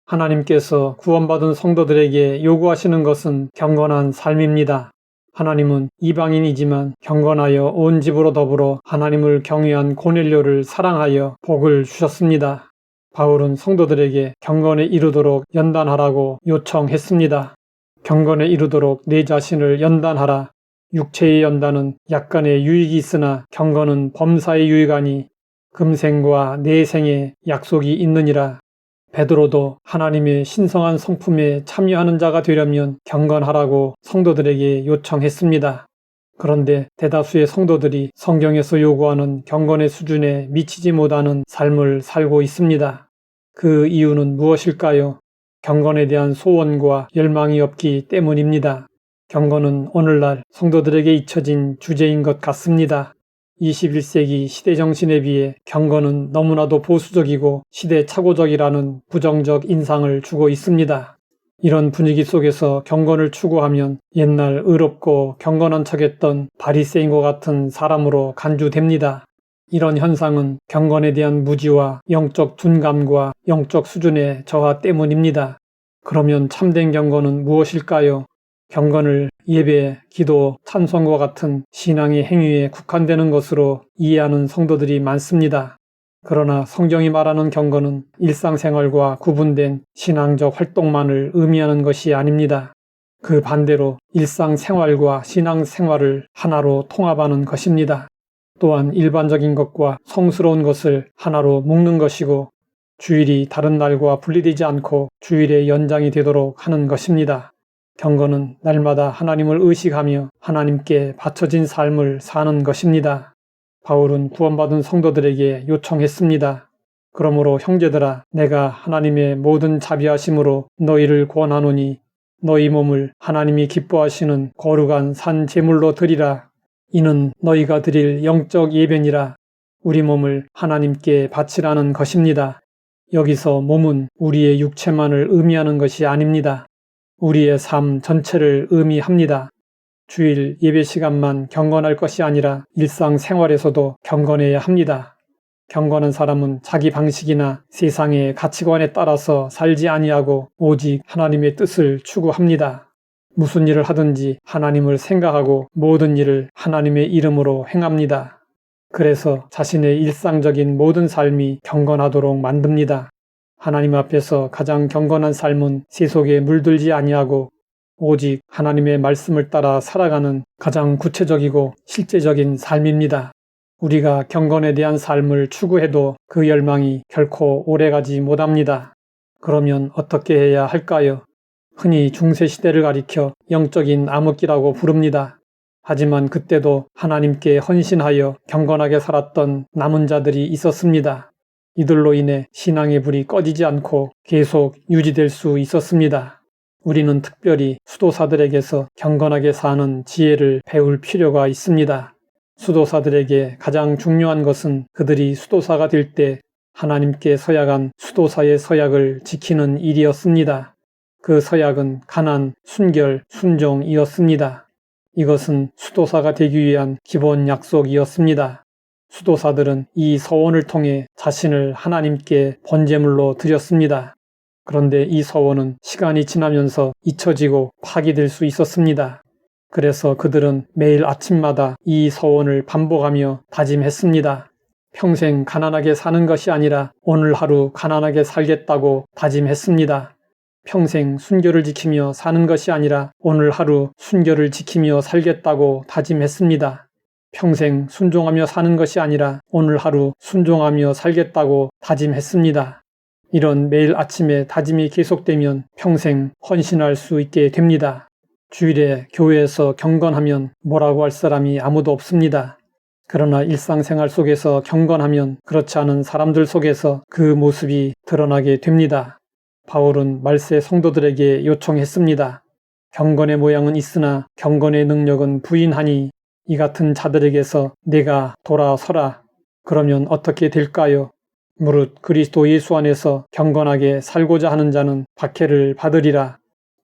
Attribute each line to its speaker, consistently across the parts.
Speaker 1: 하나님께서 구원받은 성도들에게 요구하시는 것은 경건한 삶입니다. 하나님은 이방인이지만 경건하여 온 집으로 더불어 하나님을 경외한 고넬료를 사랑하여 복을 주셨습니다. 바울은 성도들에게 경건에 이르도록 연단하라고 요청했습니다. 경건에 이르도록 내 자신을 연단하라. 육체의 연단은 약간의 유익이 있으나 경건은 범사의 유익하니 금생과 내생에 약속이 있느니라. 베드로도 하나님의 신성한 성품에 참여하는 자가 되려면 경건하라고 성도들에게 요청했습니다. 그런데 대다수의 성도들이 성경에서 요구하는 경건의 수준에 미치지 못하는 삶을 살고 있습니다. 그 이유는 무엇일까요? 경건에 대한 소원과 열망이 없기 때문입니다. 경건은 오늘날 성도들에게 잊혀진 주제인 것 같습니다. 21세기 시대정신에 비해 경건은 너무나도 보수적이고 시대착오적이라는 부정적 인상을 주고 있습니다. 이런 분위기 속에서 경건을 추구하면 옛날 의롭고 경건한 척했던 바리새인과 같은 사람으로 간주됩니다. 이런 현상은 경건에 대한 무지와 영적 둔감과 영적 수준의 저하 때문입니다. 그러면 참된 경건은 무엇일까요? 경건을 예배, 기도, 찬송과 같은 신앙의 행위에 국한되는 것으로 이해하는 성도들이 많습니다. 그러나 성경이 말하는 경건은 일상생활과 구분된 신앙적 활동만을 의미하는 것이 아닙니다. 그 반대로 일상생활과 신앙생활을 하나로 통합하는 것입니다. 또한 일반적인 것과 성스러운 것을 하나로 묶는 것이고 주일이 다른 날과 분리되지 않고 주일의 연장이 되도록 하는 것입니다. 경건은 날마다 하나님을 의식하며 하나님께 바쳐진 삶을 사는 것입니다. 바울은 구원받은 성도들에게 요청했습니다. 그러므로 형제들아, 내가 하나님의 모든 자비하심으로 너희를 권하노니 너희 몸을 하나님이 기뻐하시는 거룩한 산 제물로 드리라. 이는 너희가 드릴 영적 예배니라. 우리 몸을 하나님께 바치라는 것입니다. 여기서 몸은 우리의 육체만을 의미하는 것이 아닙니다. 우리의 삶 전체를 의미합니다. 주일 예배 시간만 경건할 것이 아니라 일상생활에서도 경건해야 합니다. 경건한 사람은 자기 방식이나 세상의 가치관에 따라서 살지 아니하고 오직 하나님의 뜻을 추구합니다. 무슨 일을 하든지 하나님을 생각하고 모든 일을 하나님의 이름으로 행합니다. 그래서 자신의 일상적인 모든 삶이 경건하도록 만듭니다. 하나님 앞에서 가장 경건한 삶은 세속에 물들지 아니하고 오직 하나님의 말씀을 따라 살아가는 가장 구체적이고 실제적인 삶입니다. 우리가 경건에 대한 삶을 추구해도 그 열망이 결코 오래가지 못합니다. 그러면 어떻게 해야 할까요? 흔히 중세시대를 가리켜 영적인 암흑기라고 부릅니다. 하지만 그때도 하나님께 헌신하여 경건하게 살았던 남은 자들이 있었습니다. 이들로 인해 신앙의 불이 꺼지지 않고 계속 유지될 수 있었습니다. 우리는 특별히 수도사들에게서 경건하게 사는 지혜를 배울 필요가 있습니다. 수도사들에게 가장 중요한 것은 그들이 수도사가 될 때 하나님께 서약한 수도사의 서약을 지키는 일이었습니다. 그 서약은 가난, 순결, 순종이었습니다. 이것은 수도사가 되기 위한 기본 약속이었습니다. 수도사들은 이 서원을 통해 자신을 하나님께 번제물로 드렸습니다. 그런데 이 서원은 시간이 지나면서 잊혀지고 파기될 수 있었습니다. 그래서 그들은 매일 아침마다 이 서원을 반복하며 다짐했습니다. 평생 가난하게 사는 것이 아니라 오늘 하루 가난하게 살겠다고 다짐했습니다. 평생 순결을 지키며 사는 것이 아니라 오늘 하루 순결을 지키며 살겠다고 다짐했습니다. 평생 순종하며 사는 것이 아니라 오늘 하루 순종하며 살겠다고 다짐했습니다. 이런 매일 아침에 다짐이 계속되면 평생 헌신할 수 있게 됩니다. 주일에 교회에서 경건하면 뭐라고 할 사람이 아무도 없습니다. 그러나 일상생활 속에서 경건하면 그렇지 않은 사람들 속에서 그 모습이 드러나게 됩니다. 바울은 말세 성도들에게 요청했습니다. 경건의 모양은 있으나 경건의 능력은 부인하니 이 같은 자들에게서 내가 돌아서라. 그러면 어떻게 될까요? 무릇 그리스도 예수 안에서 경건하게 살고자 하는 자는 박해를 받으리라.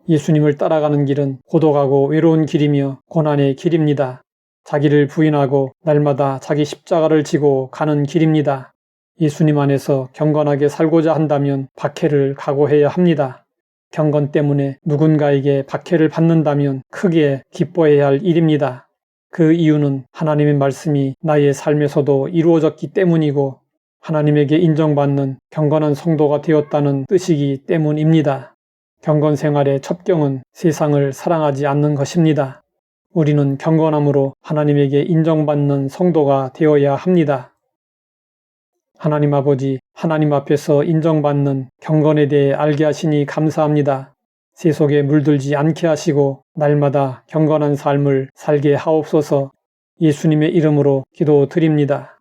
Speaker 1: 예수님을 따라가는 길은 고독하고 외로운 길이며 고난의 길입니다. 자기를 부인하고 날마다 자기 십자가를 지고 가는 길입니다. 예수님 안에서 경건하게 살고자 한다면 박해를 각오해야 합니다. 경건 때문에 누군가에게 박해를 받는다면 크게 기뻐해야 할 일입니다. 그 이유는 하나님의 말씀이 나의 삶에서도 이루어졌기 때문이고 하나님에게 인정받는 경건한 성도가 되었다는 뜻이기 때문입니다. 경건 생활의 첩경은 세상을 사랑하지 않는 것입니다. 우리는 경건함으로 하나님에게 인정받는 성도가 되어야 합니다. 하나님 아버지, 하나님 앞에서 인정받는 경건에 대해 알게 하시니 감사합니다. 세속에 물들지 않게 하시고 날마다 경건한 삶을 살게 하옵소서. 예수님의 이름으로 기도드립니다.